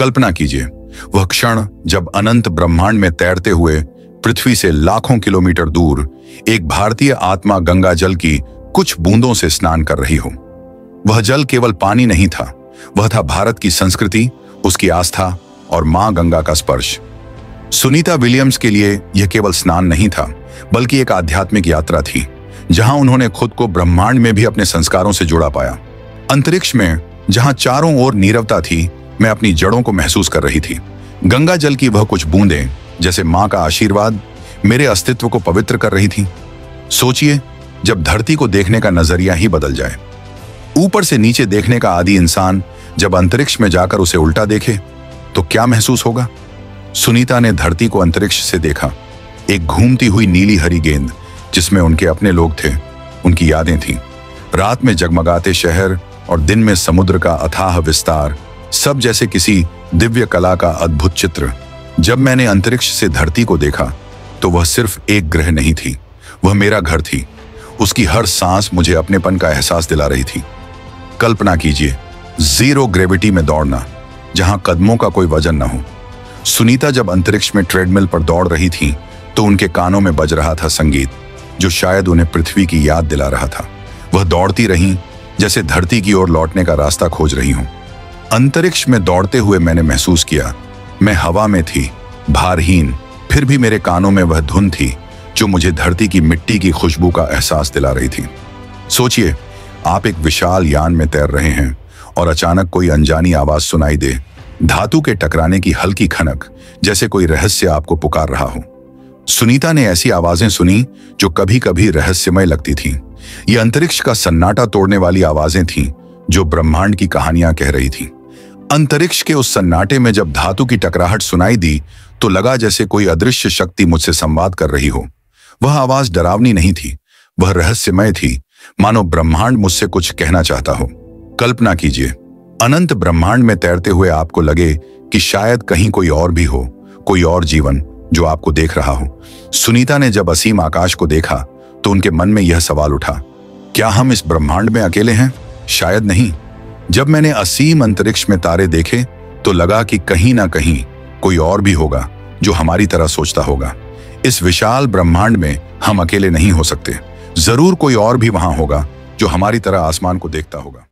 कल्पना कीजिए वह क्षण जब अनंत ब्रह्मांड में तैरते हुए पृथ्वी से लाखों किलोमीटर दूर एक भारतीय आत्मा गंगा जल की कुछ बूंदों से स्नान कर रही हो। वह जल केवल पानी नहीं था, वह था भारत की संस्कृति, उसकी आस्था और मां गंगा का स्पर्श। सुनीता विलियम्स के लिए यह केवल स्नान नहीं था, बल्कि एक आध्यात्मिक यात्रा थी, जहां उन्होंने खुद को ब्रह्मांड में भी अपने संस्कारों से जोड़ा पाया। अंतरिक्ष में जहां चारों ओर नीरवता थी, मैं अपनी जड़ों को महसूस कर रही थी। गंगा जल की वह कुछ बूंदें, जैसे मां का आशीर्वाद, मेरे अस्तित्व को पवित्र कर रही थी। सोचिए, जब धरती को देखने का नजरिया ही बदल जाए। ऊपर से नीचे देखने का आदी इंसान जब अंतरिक्ष में जाकर उसे उल्टा देखे तो क्या महसूस होगा? सुनीता ने धरती को अंतरिक्ष से देखा, एक घूमती हुई नीली हरी गेंद जिसमें उनके अपने लोग थे, उनकी यादें थीं। रात में जगमगाते शहर और दिन में समुद्र का अथाह विस्तार, सब जैसे किसी दिव्य कला का अद्भुत चित्र। जब मैंने अंतरिक्ष से धरती को देखा तो वह सिर्फ एक ग्रह नहीं थी, वह मेरा घर थी। उसकी हर सांस मुझे अपनेपन का एहसास दिला रही थी। कल्पना कीजिए, जीरो ग्रेविटी में दौड़ना, जहां कदमों का कोई वजन न हो। सुनीता जब अंतरिक्ष में ट्रेडमिल पर दौड़ रही थी तो उनके कानों में बज रहा था संगीत, जो शायद उन्हें पृथ्वी की याद दिला रहा था। वह दौड़ती रहीं जैसे धरती की ओर लौटने का रास्ता खोज रही हूं। अंतरिक्ष में दौड़ते हुए मैंने महसूस किया, मैं हवा में थी, भारहीन, फिर भी मेरे कानों में वह धुन थी जो मुझे धरती की मिट्टी की खुशबू का एहसास दिला रही थी। सोचिए, आप एक विशाल यान में तैर रहे हैं और अचानक कोई अनजानी आवाज सुनाई दे, धातु के टकराने की हल्की खनक, जैसे कोई रहस्य आपको पुकार रहा हो। सुनीता ने ऐसी आवाजें सुनी जो कभी कभी रहस्यमय लगती थीं। ये अंतरिक्ष का सन्नाटा तोड़ने वाली आवाजें थीं जो ब्रह्मांड की कहानियां कह रही थीं। अंतरिक्ष के उस सन्नाटे में जब धातु की टकराहट सुनाई दी तो लगा जैसे कोई अदृश्य शक्ति मुझसे संवाद कर रही हो। वह आवाज डरावनी नहीं थी, वह रहस्यमय थी, मानो ब्रह्मांड मुझसे कुछ कहना चाहता हो। कल्पना कीजिए, अनंत ब्रह्मांड में तैरते हुए आपको लगे कि शायद कहीं कोई और भी हो, कोई और जीवन जो आपको देख रहा हो। सुनीता ने जब असीम आकाश को देखा तो उनके मन में यह सवाल उठा, क्या हम इस ब्रह्मांड में अकेले हैं? शायद नहीं। जब मैंने असीम अंतरिक्ष में तारे देखे तो लगा कि कहीं ना कहीं कोई और भी होगा जो हमारी तरह सोचता होगा। इस विशाल ब्रह्मांड में हम अकेले नहीं हो सकते, जरूर कोई और भी वहां होगा जो हमारी तरह आसमान को देखता होगा।